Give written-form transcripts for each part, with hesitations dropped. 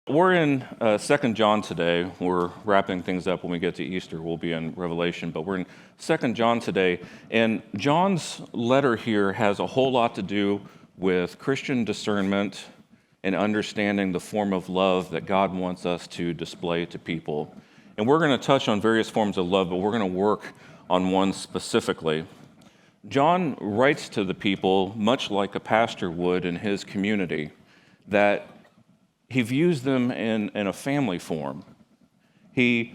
We're in 2 John today. We're wrapping things up when we get to Easter. We'll be in Revelation, but we're in 2 John today. And John's letter here has a whole lot to do with Christian discernment and understanding the form of love that God wants us to display to people. And we're going to touch on various forms of love, but we're going to work on one specifically. John writes to the people much like a pastor would in his community, that he views them in a family form. He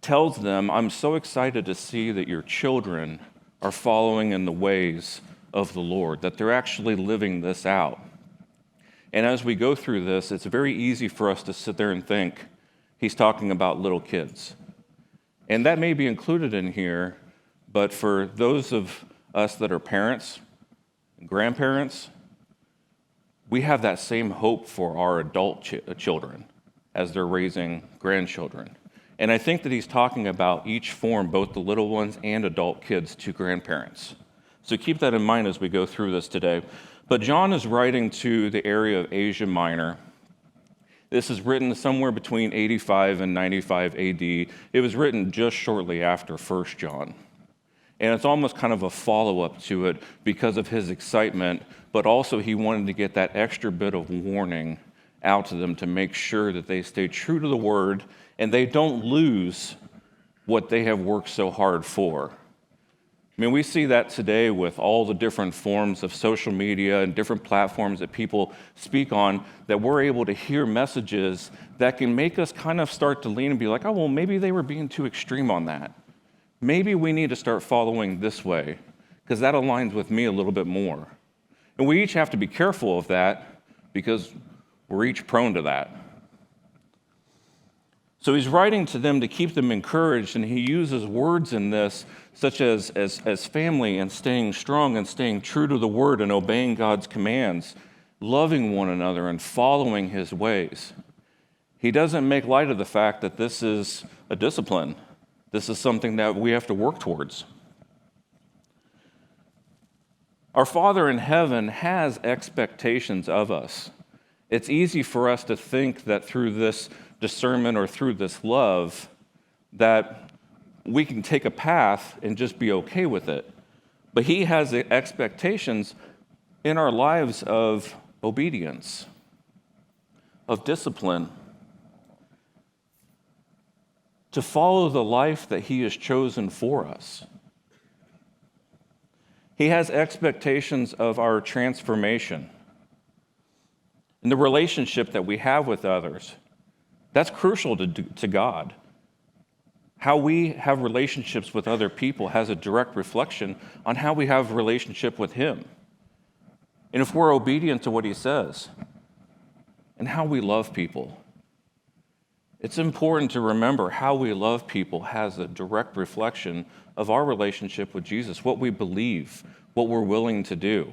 tells them, I'm so excited to see that your children are following in the ways of the Lord, that they're actually living this out. And as we go through this, it's very easy for us to sit there and think he's talking about little kids. And that may be included in here, but for those of us that are parents and grandparents, we have that same hope for our adult children as they're raising grandchildren. And I think that he's talking about each form, both the little ones and adult kids to grandparents. So keep that in mind as we go through this today. But John is writing to the area of Asia Minor. This is written somewhere between 85 and 95 AD. It was written just shortly after 1 John. And it's almost kind of a follow-up to it because of his excitement, but also he wanted to get that extra bit of warning out to them to make sure that they stay true to the word and they don't lose what they have worked so hard for. I mean, we see that today with all the different forms of social media and different platforms that people speak on, that we're able to hear messages that can make us kind of start to lean and be like, oh, well, maybe they were being too extreme on that. Maybe we need to start following this way because that aligns with me a little bit more. And we each have to be careful of that because we're each prone to that. So he's writing to them to keep them encouraged, and he uses words in this such as family and staying strong and staying true to the word and obeying God's commands, loving one another and following his ways. He doesn't make light of the fact that this is a discipline. This is something that we have to work towards. Our Father in heaven has expectations of us. It's easy for us to think that through this discernment or through this love that we can take a path and just be okay with it. But he has expectations in our lives of obedience, of discipline, to follow the life that he has chosen for us. He has expectations of our transformation and the relationship that we have with others. That's crucial to God. How we have relationships with other people has a direct reflection on how we have a relationship with him. And if we're obedient to what he says and how we love people, it's important to remember how we love people has a direct reflection of our relationship with Jesus, what we believe, what we're willing to do.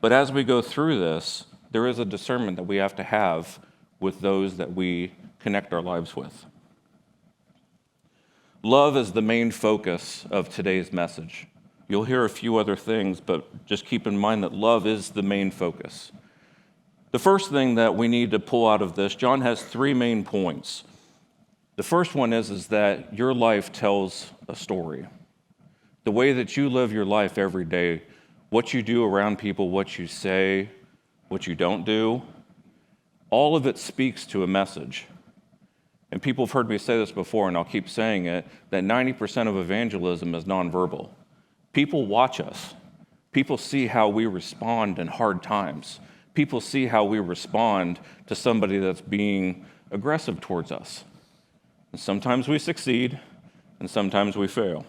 But as we go through this, there is a discernment that we have to have with those that we connect our lives with. Love is the main focus of today's message. You'll hear a few other things, but just keep in mind that love is the main focus. The first thing that we need to pull out of this, John has three main points. The first one is that your life tells a story. The way that you live your life every day, what you do around people, what you say, what you don't do, all of it speaks to a message. And people have heard me say this before, and I'll keep saying it, that 90% of evangelism is nonverbal. People watch us. People see how we respond in hard times. People see how we respond to somebody that's being aggressive towards us. And sometimes we succeed, and sometimes we fail.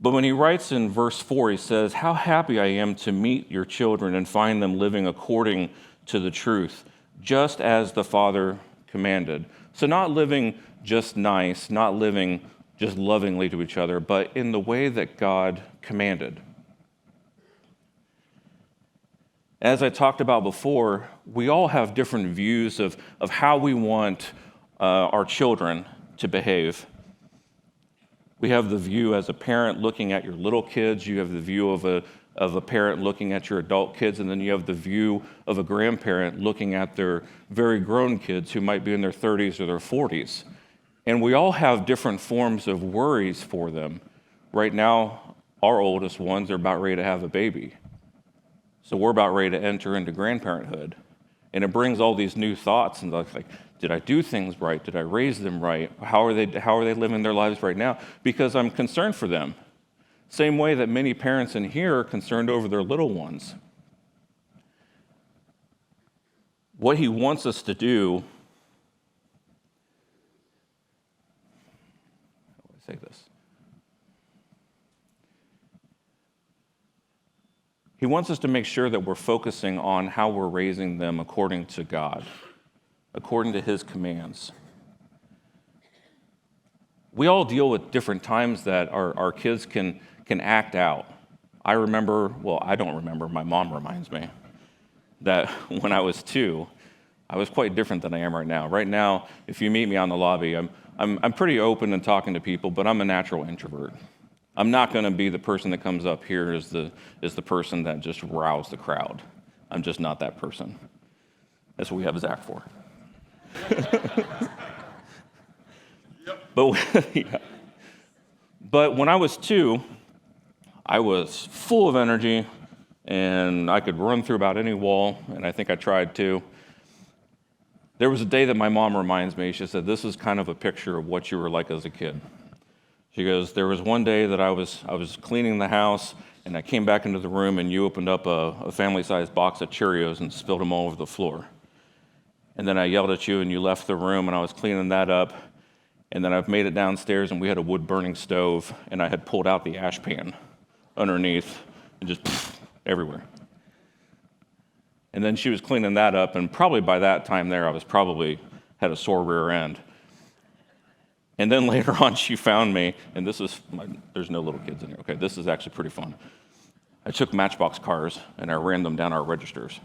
But when he writes in verse 4, he says, how happy I am to meet your children and find them living according to the truth, just as the Father commanded. So not living just nice, not living just lovingly to each other, but in the way that God commanded. As I talked about before, we all have different views of how we want our children to behave. We have the view as a parent looking at your little kids. You have the view of of a parent looking at your adult kids, and then you have the view of a grandparent looking at their very grown kids who might be in their 30s or their 40s. And we all have different forms of worries for them. Right now, our oldest ones are about ready to have a baby. So we're about ready to enter into grandparenthood. And it brings all these new thoughts and like, did I do things right? Did I raise them right? How are they living their lives right now? Because I'm concerned for them. Same way that many parents in here are concerned over their little ones. What he wants us to do, how do I say this? He wants us to make sure that we're focusing on how we're raising them according to God, according to his commands. We all deal with different times that our kids can act out. I don't remember, my mom reminds me, that when I was 2, I was quite different than I am right now. Right now, if you meet me on the lobby, I'm pretty open and talking to people, but I'm a natural introvert. I'm not going to be the person that comes up here as the person that just rows the crowd. I'm just not that person. That's what we have Zach for. But when I was 2, I was full of energy, and I could run through about any wall, and I think I tried to. There was a day that my mom reminds me, she said, this is kind of a picture of what you were like as a kid. She goes, there was one day that I was cleaning the house, and I came back into the room, and you opened up a family-sized box of Cheerios and spilled them all over the floor. And then I yelled at you, and you left the room, and I was cleaning that up. And then I've made it downstairs, and we had a wood-burning stove, and I had pulled out the ash pan underneath, and just everywhere. And then she was cleaning that up, and probably by that time there, I was probably had a sore rear end. And then later on, she found me, and there's no little kids in here. Okay, this is actually pretty fun. I took Matchbox cars, and I ran them down our registers.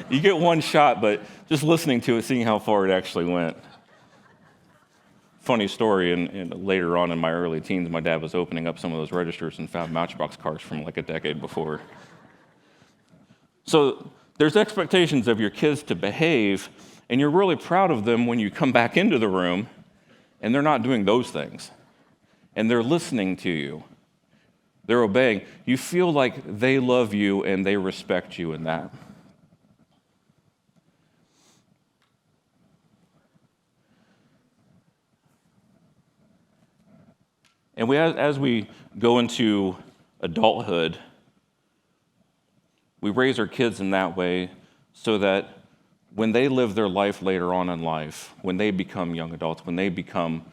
You get one shot, but just listening to it, seeing how far it actually went. Funny story, and later on in my early teens, my dad was opening up some of those registers and found Matchbox cars from like a decade before. So there's expectations of your kids to behave, and you're really proud of them when you come back into the room, and they're not doing those things. And they're listening to you. They're obeying. You feel like they love you and they respect you in that. And as we go into adulthood, we raise our kids in that way so that when they live their life later on in life, when they become young adults, when they become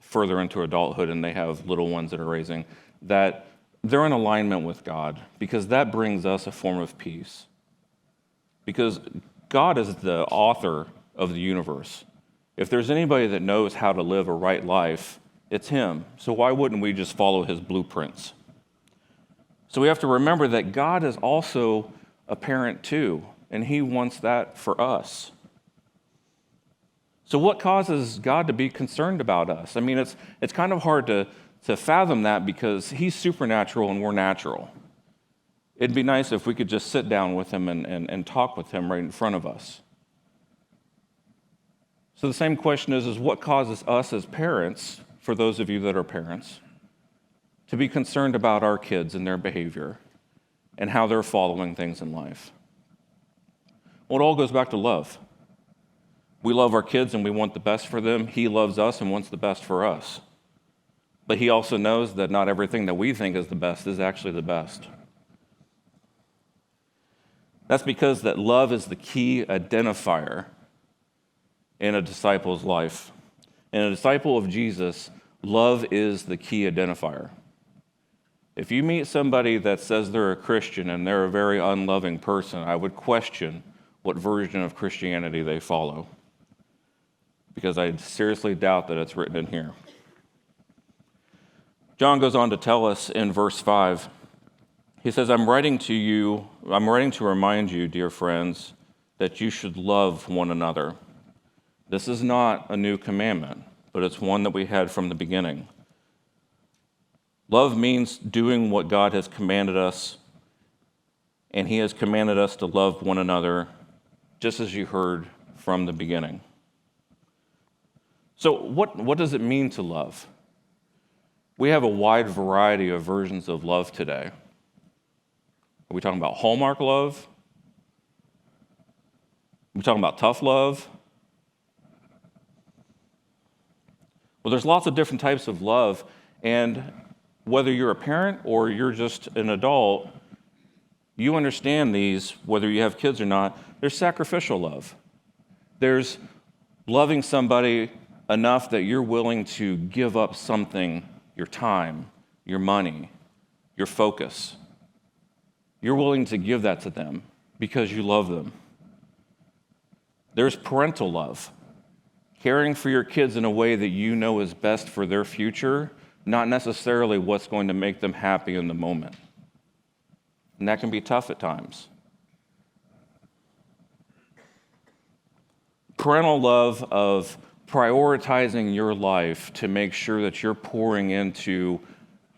further into adulthood and they have little ones that are raising, that they're in alignment with God, because that brings us a form of peace. Because God is the author of the universe. If there's anybody that knows how to live a right life, it's him. So why wouldn't we just follow his blueprints? So we have to remember that God is also a parent too, and he wants that for us. So what causes God to be concerned about us? I mean, it's kind of hard to fathom that because he's supernatural and we're natural. It'd be nice if we could just sit down with him and talk with him right in front of us. So the same question is what causes us as parents, for those of you that are parents, to be concerned about our kids and their behavior and how they're following things in life? Well, it all goes back to love. We love our kids and we want the best for them. He loves us and wants the best for us. But he also knows that not everything that we think is the best is actually the best. That's because that love is the key identifier in a disciple's life. In a disciple of Jesus, love is the key identifier. If you meet somebody that says they're a Christian and they're a very unloving person, I would question what version of Christianity they follow, because I seriously doubt that it's written in here. John goes on to tell us in verse 5, he says, I'm writing to remind you, dear friends, that you should love one another. This is not a new commandment, but it's one that we had from the beginning. Love means doing what God has commanded us, and he has commanded us to love one another, just as you heard from the beginning. So what does it mean to love? We have a wide variety of versions of love today. Are we talking about Hallmark love? Are we talking about tough love? Well, there's lots of different types of love, and whether you're a parent or you're just an adult, you understand these, whether you have kids or not. There's sacrificial love. There's loving somebody enough that you're willing to give up something, your time, your money, your focus. You're willing to give that to them because you love them. There's parental love, caring for your kids in a way that you know is best for their future, not necessarily what's going to make them happy in the moment. And that can be tough at times. Parental love of prioritizing your life to make sure that you're pouring into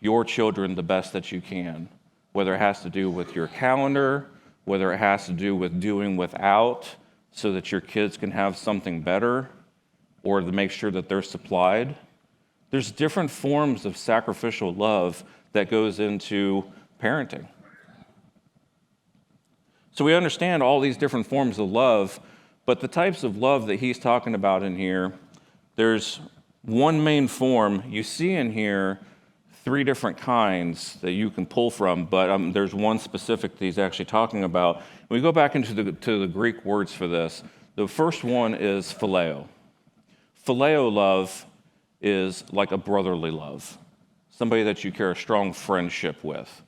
your children the best that you can, whether it has to do with your calendar, whether it has to do with doing without so that your kids can have something better, or to make sure that they're supplied. There's different forms of sacrificial love that goes into parenting. So we understand all these different forms of love, but the types of love that he's talking about in here, there's one main form. You see in here 3 different kinds that you can pull from, but there's one specific that he's actually talking about. When we go back into the Greek words for this, the first one is phileo. Phileo love is like a brotherly love, somebody that you care a strong friendship with.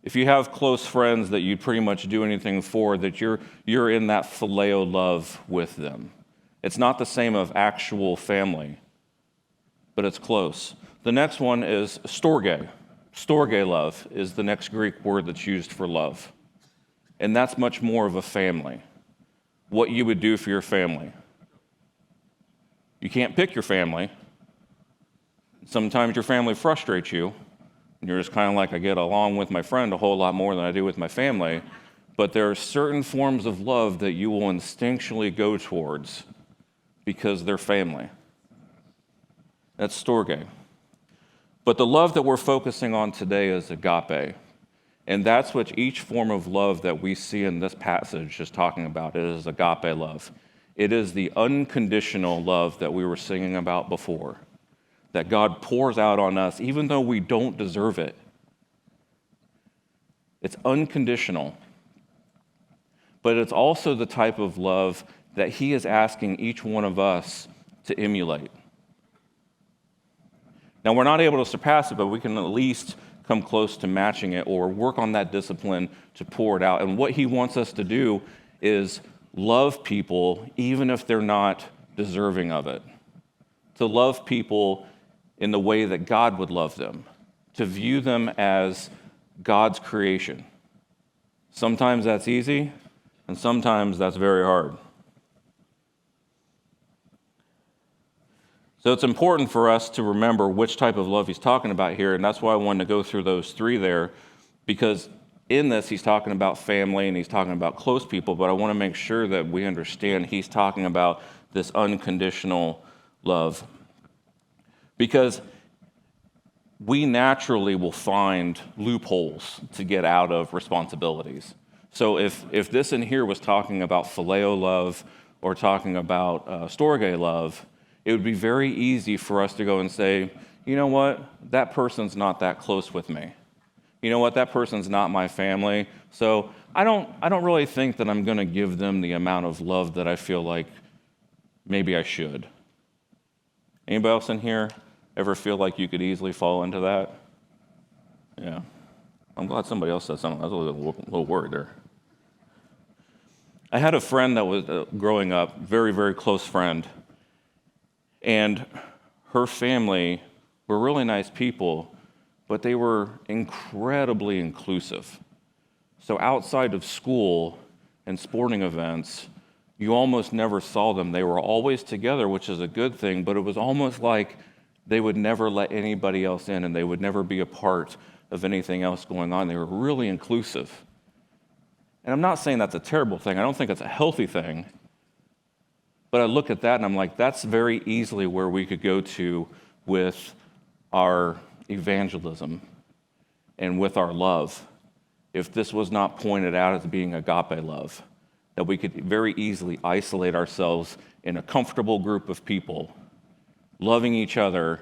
If you have close friends that you pretty much do anything for, that you're in that phileo love with them. It's not the same of actual family, but it's close. The next one is storge. Storge love is the next Greek word that's used for love. And that's much more of a family. What you would do for your family. You can't pick your family. Sometimes your family frustrates you. And you're just kind of like, I get along with my friend a whole lot more than I do with my family. But there are certain forms of love that you will instinctually go towards because they're family. That's storge. But the love that we're focusing on today is agape. And that's what each form of love that we see in this passage is talking about. It is agape love. It is the unconditional love that we were singing about before, that God pours out on us even though we don't deserve it. It's unconditional. But it's also the type of love that he is asking each one of us to emulate. Now, we're not able to surpass it, but we can at least come close to matching it or work on that discipline to pour it out. And what he wants us to do is love people even if they're not deserving of it. To love people in the way that God would love them. To view them as God's creation. Sometimes that's easy, and sometimes that's very hard. So it's important for us to remember which type of love he's talking about here, and that's why I wanted to go through those 3 there, because in this he's talking about family and he's talking about close people, but I want to make sure that we understand he's talking about this unconditional love. Because we naturally will find loopholes to get out of responsibilities. So if this in here was talking about phileo love or talking about storge love, it would be very easy for us to go and say, you know what, that person's not that close with me. You know what, that person's not my family. So I don't really think that I'm going to give them the amount of love that I feel like maybe I should. Anybody else in here ever feel like you could easily fall into that? Yeah. I'm glad somebody else said something. I was a little worried there. I had a friend that was growing up, very, very close friend. And her family were really nice people, but they were incredibly inclusive. So outside of school and sporting events, you almost never saw them. They were always together, which is a good thing, but it was almost like They would never let anybody else in, and they would never be a part of anything else going on. They were really inclusive. And I'm not saying that's a terrible thing. I don't think it's a healthy thing. But I look at that and I'm like, that's very easily where we could go to with our evangelism and with our love, if this was not pointed out as being agape love, that we could very easily isolate ourselves in a comfortable group of people, loving each other,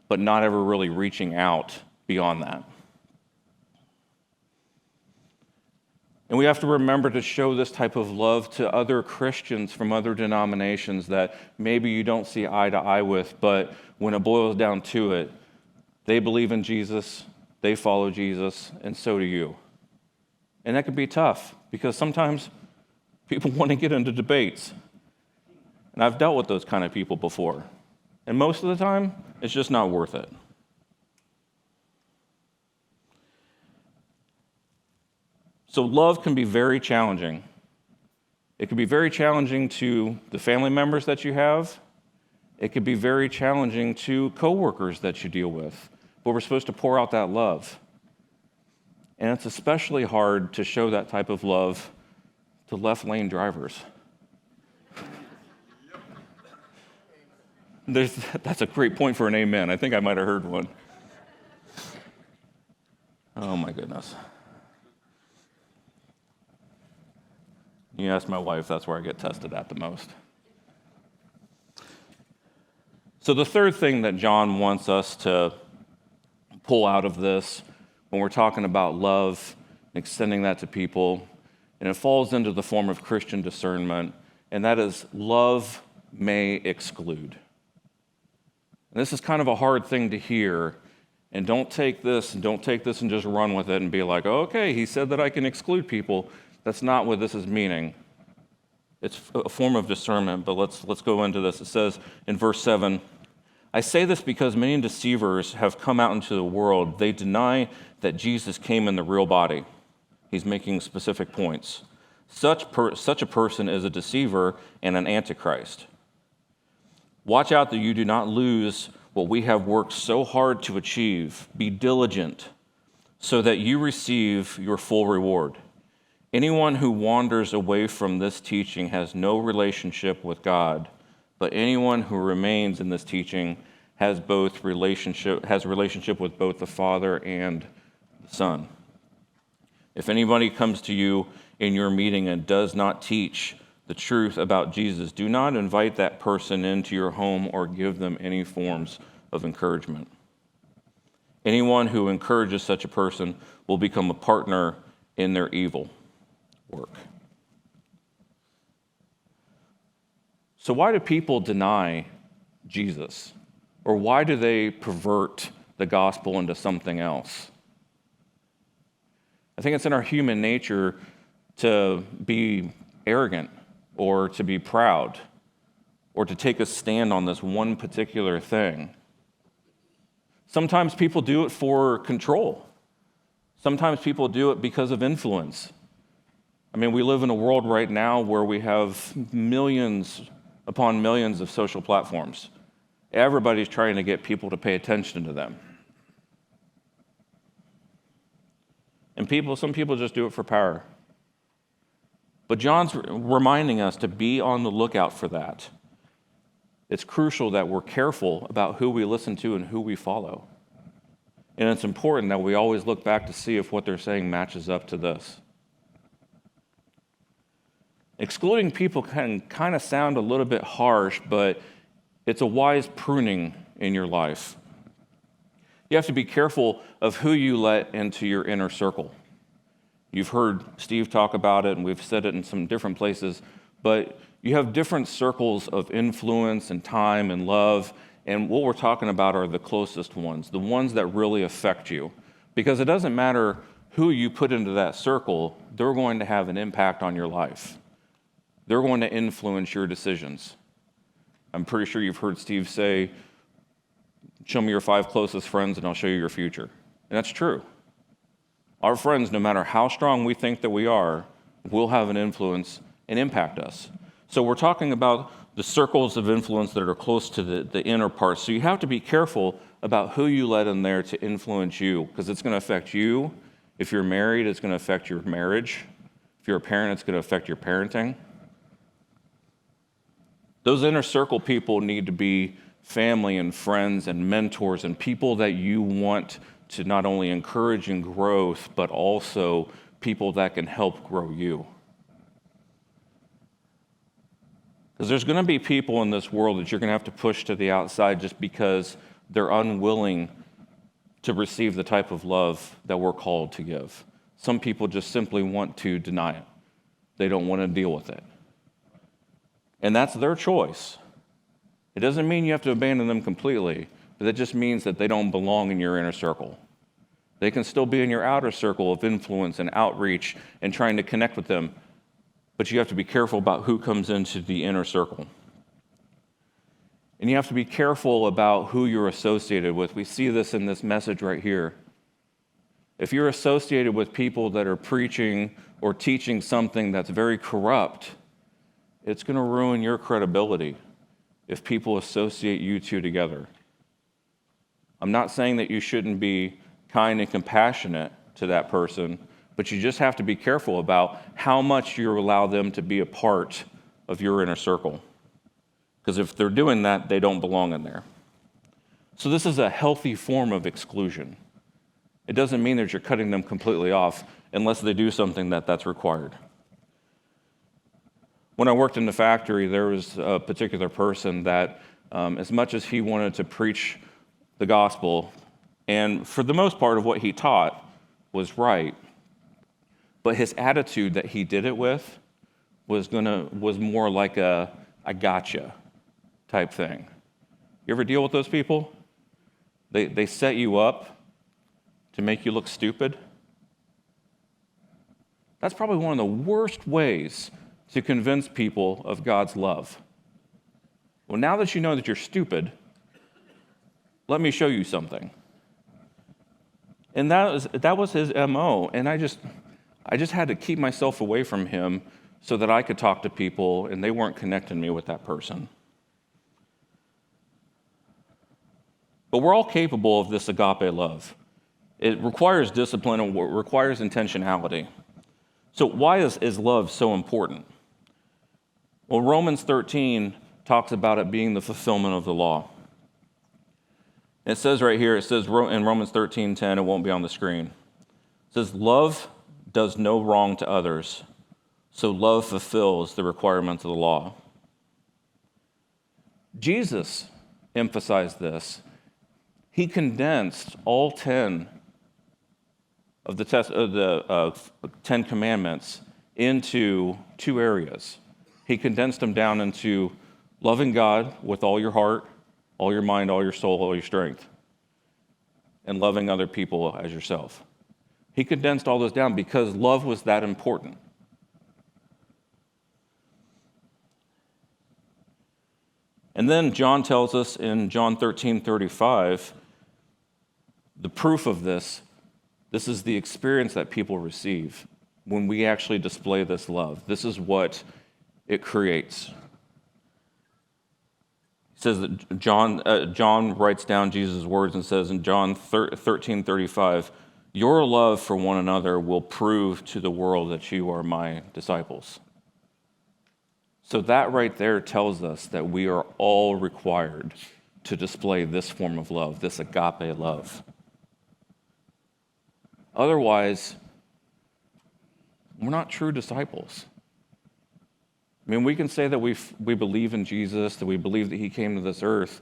but not ever really reaching out beyond that. And we have to remember to show this type of love to other Christians from other denominations that maybe you don't see eye to eye with, but when it boils down to it, they believe in Jesus, they follow Jesus, and so do you. And that can be tough because sometimes people want to get into debates. And I've dealt with those kind of people before. And most of the time, it's just not worth it. So love can be very challenging. It can be very challenging to the family members that you have. It can be very challenging to coworkers that you deal with. But we're supposed to pour out that love. And it's especially hard to show that type of love to left lane drivers. That's a great point for an amen. I think I might have heard one. Oh my goodness. You ask my wife, that's where I get tested at the most. So the third thing that John wants us to pull out of this when we're talking about love, extending that to people, and it falls into the form of Christian discernment, and that is love may exclude. And this is kind of a hard thing to hear, and don't take this and just run with it and be like, oh, okay, he said that I can exclude people. That's not what this is meaning. It's a form of discernment, but let's go into this. It says in verse 7, I say this because many deceivers have come out into the world. They deny that Jesus came in the real body. He's making specific points. Such a person is a deceiver and an antichrist. Watch out that you do not lose what we have worked so hard to achieve. Be diligent so that you receive your full reward. Anyone who wanders away from this teaching has no relationship with God, but anyone who remains in this teaching has relationship with both the Father and the Son. If anybody comes to you in your meeting and does not teach the truth about Jesus, do not invite that person into your home or give them any forms of encouragement. Anyone who encourages such a person will become a partner in their evil work. So why do people deny Jesus? Or why do they pervert the gospel into something else? I think it's in our human nature to be arrogant or to be proud or to take a stand on this one particular thing. Sometimes people do it for control. Sometimes people do it because of influence. I mean, we live in a world right now where we have millions upon millions of social platforms. Everybody's trying to get people to pay attention to them. And some people just do it for power. But John's reminding us to be on the lookout for that. It's crucial that we're careful about who we listen to and who we follow. And it's important that we always look back to see if what they're saying matches up to this. Excluding people can kind of sound a little bit harsh, but it's a wise pruning in your life. You have to be careful of who you let into your inner circle. You've heard Steve talk about it, and we've said it in some different places, but you have different circles of influence and time and love, and what we're talking about are the closest ones, the ones that really affect you. Because it doesn't matter who you put into that circle, they're going to have an impact on your life. They're going to influence your decisions. I'm pretty sure you've heard Steve say, show me your 5 closest friends and I'll show you your future. And that's true. Our friends, no matter how strong we think that we are, will have an influence and impact us. So we're talking about the circles of influence that are close to the inner part. So you have to be careful about who you let in there to influence you, because it's going to affect you. If you're married, it's going to affect your marriage. If you're a parent, it's going to affect your parenting. Those inner circle people need to be family and friends and mentors and people that you want to not only encourage in growth, but also people that can help grow you. Because there's going to be people in this world that you're going to have to push to the outside just because they're unwilling to receive the type of love that we're called to give. Some people just simply want to deny it. They don't want to deal with it. And that's their choice. It doesn't mean you have to abandon them completely, but that just means that they don't belong in your inner circle. They can still be in your outer circle of influence and outreach and trying to connect with them, but you have to be careful about who comes into the inner circle. And you have to be careful about who you're associated with. We see this in this message right here. If you're associated with people that are preaching or teaching something that's very corrupt, it's going to ruin your credibility if people associate you two together. I'm not saying that you shouldn't be kind and compassionate to that person, but you just have to be careful about how much you allow them to be a part of your inner circle. Because if they're doing that, they don't belong in there. So this is a healthy form of exclusion. It doesn't mean that you're cutting them completely off unless they do something that's required. When I worked in the factory, there was a particular person that, as much as he wanted to preach the gospel, and for the most part of what he taught was right, but his attitude that he did it with was more like a "I gotcha" type thing. You ever deal with those people? They set you up to make you look stupid. That's probably one of the worst ways to convince people of God's love. Well, now that you know that you're stupid, let me show you something. And that was his MO, and I just had to keep myself away from him so that I could talk to people and they weren't connecting me with that person. But we're all capable of this agape love. It requires discipline and it requires intentionality. So why is love so important? Well, Romans 13 talks about it being the fulfillment of the law. It says right here, it says in Romans 13:10, it won't be on the screen. It says, love does no wrong to others, so love fulfills the requirements of the law. Jesus emphasized this. He condensed all 10 of the 10 commandments into 2 areas. He condensed them down into loving God with all your heart, all your mind, all your soul, all your strength, and loving other people as yourself. He condensed all those down because love was that important. And then John tells us in John 13:35, the proof of this is the experience that people receive when we actually display this love. This is what it creates. It says that John writes down Jesus' words and says in John 13:35, your love for one another will prove to the world that you are my disciples. So that right there tells us that we are all required to display this form of love, this agape love. Otherwise, we're not true disciples. I mean, we can say that we believe in Jesus, that we believe that he came to this earth,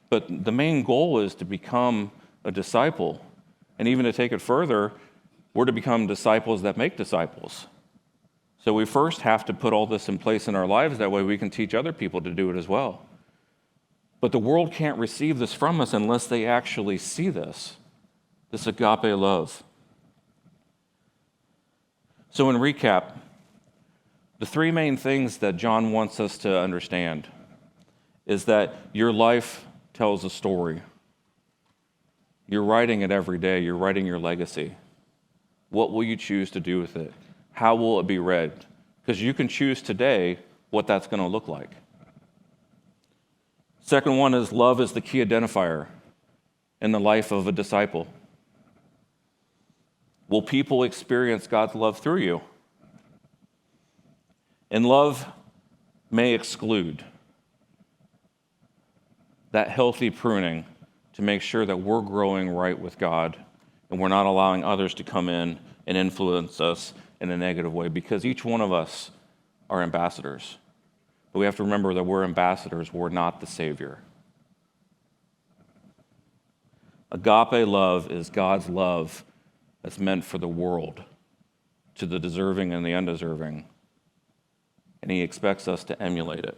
but the main goal is to become a disciple. And even to take it further, we're to become disciples that make disciples. So we first have to put all this in place in our lives, that way we can teach other people to do it as well. But the world can't receive this from us unless they actually see this agape love. So in recap, the 3 main things that John wants us to understand is that your life tells a story. You're writing it every day. You're writing your legacy. What will you choose to do with it? How will it be read? Because you can choose today what that's going to look like. Second one is love is the key identifier in the life of a disciple. Will people experience God's love through you? And love may exclude. That healthy pruning to make sure that we're growing right with God and we're not allowing others to come in and influence us in a negative way, because each one of us are ambassadors. But we have to remember that we're ambassadors, we're not the Savior. Agape love is God's love that's meant for the world, to the deserving and the undeserving. And he expects us to emulate it.